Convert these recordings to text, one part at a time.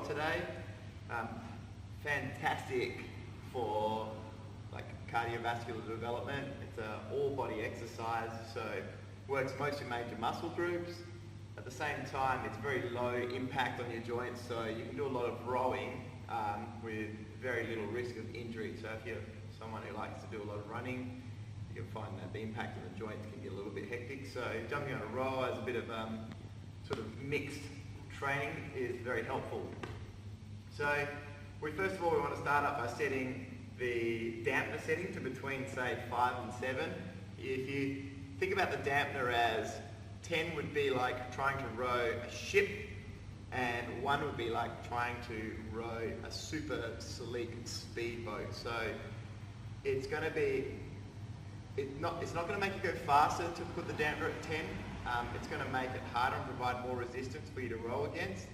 today. Fantastic for like cardiovascular development. It's an all-body exercise, so works most of major muscle groups. At the same time, it's very low impact on your joints, so you can do a lot of rowing with very little risk of injury. So if you're someone who likes to do a lot of running, you can find that the impact on the joints can get a little bit hectic. So jumping on a row as a bit of sort of mixed training is very helpful. So first of all, we want to start up by setting the dampener setting to between, say, 5 and 7. If you think about the dampener as 10 would be like trying to row a ship, and 1 would be like trying to row a super sleek speedboat. So it's going to be, it's not going to make you go faster to put the dampener at 10. It's going to make it harder and provide more resistance for you to row against.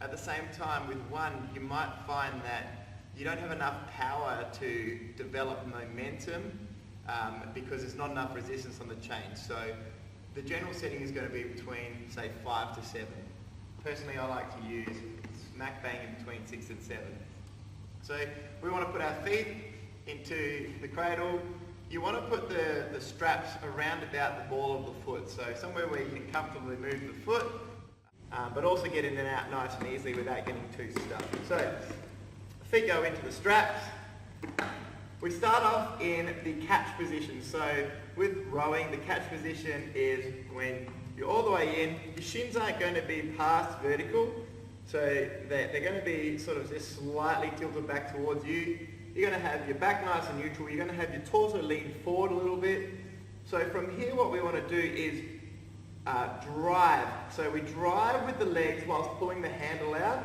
At the same time, with 1, you might find that you don't have enough power to develop momentum because there's not enough resistance on the chain. So the general setting is going to be between, say, 5 to 7. Personally, I like to use smack bang in between 6 and 7. So we want to put our feet into the cradle. You want to put the straps around about the ball of the foot, so somewhere where you can comfortably move the foot, but also get in and out nice and easily without getting too stuck. So feet go into the straps. We start off in the catch position. So with rowing, the catch position is when you're all the way in, your shins aren't going to be past vertical, so they're going to be sort of just slightly tilted back towards you. You're going to have your back nice and neutral. You're going to have your torso lean forward a little bit. So from here, what we want to do is drive. So we drive with the legs whilst pulling the handle out,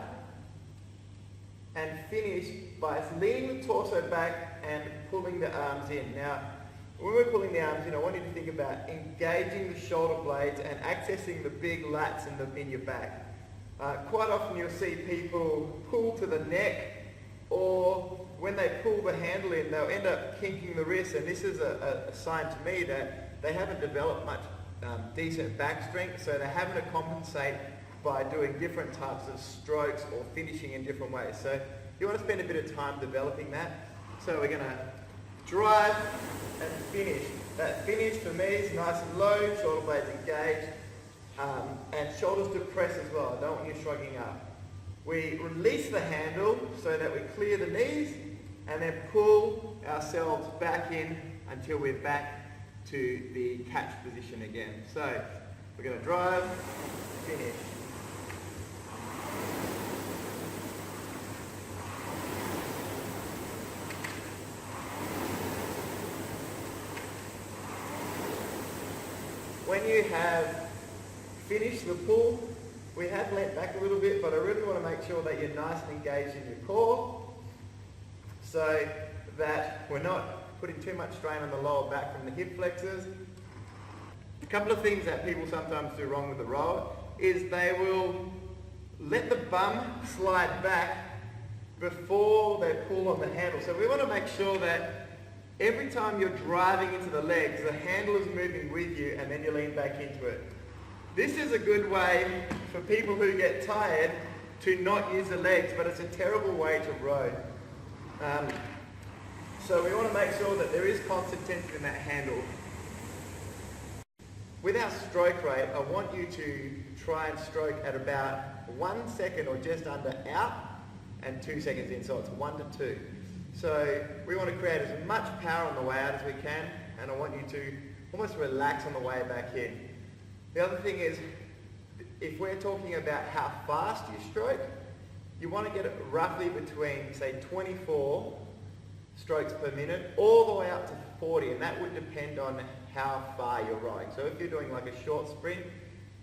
and finish by leaning the torso back and pulling the arms in. Now, when we're pulling the arms in, I want you to think about engaging the shoulder blades and accessing the big lats in your back. Quite often you'll see people pull to the neck, or when they pull the handle in, they'll end up kinking the wrist, and this is a sign to me that they haven't developed much decent back strength, so they're having to compensate by doing different types of strokes or finishing in different ways. So you want to spend a bit of time developing that. So we're going to drive and finish. That finish for me is nice and low, shoulder blades engaged, and shoulders depressed as well. I don't want you shrugging up. We release the handle so that we clear the knees, and then pull ourselves back in until we're back to the catch position again. So we're going to drive, finish. When you have finished the pull, we have leant back a little bit, but I really want to make sure that you're nice and engaged in your core so that we're not putting too much strain on the lower back from the hip flexors. A couple of things that people sometimes do wrong with the rower is they will let the bum slide back before they pull on the handle. So we want to make sure that every time you're driving into the legs, the handle is moving with you, and then you lean back into it. This is a good way for people who get tired to not use the legs, but it's a terrible way to row. So we want to make sure that there is constant tension in that handle. With our stroke rate, I want you to try and stroke at about 1 second or just under out and 2 seconds in, so it's 1 to 2. So we want to create as much power on the way out as we can, and I want you to almost relax on the way back in. The other thing is, if we're talking about how fast you stroke, you want to get it roughly between, say, 24 strokes per minute all the way up to 40, and that would depend on how far you're rowing. So if you're doing like a short sprint,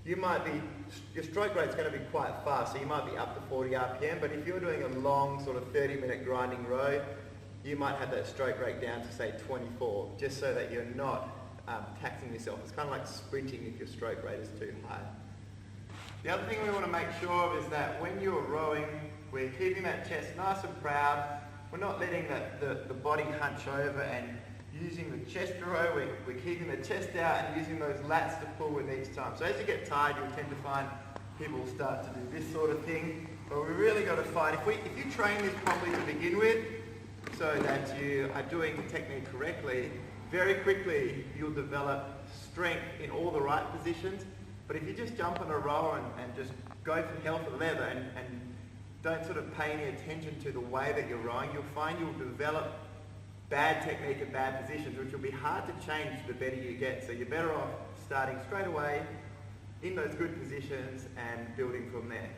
your stroke rate's going to be quite fast, so you might be up to 40 RPM, but if you're doing a long sort of 30-minute grinding row, you might have that stroke rate down to, say, 24, just so that you're not taxing yourself. It's kind of like sprinting if your stroke rate is too high. The other thing we want to make sure of is that when you're rowing, we're keeping that chest nice and proud. We're not letting the body hunch over and using the chest to row. We're keeping the chest out and using those lats to pull with each time. So as you get tired, you'll tend to find people start to do this sort of thing. But we really got to fight. If you train this properly to begin with, so that you are doing the technique correctly, very quickly you'll develop strength in all the right positions. But if you just jump on a rower and just go from hell for leather and don't sort of pay any attention to the way that you're rowing, you'll find you'll develop bad technique and bad positions, which will be hard to change the better you get. So you're better off starting straight away in those good positions and building from there.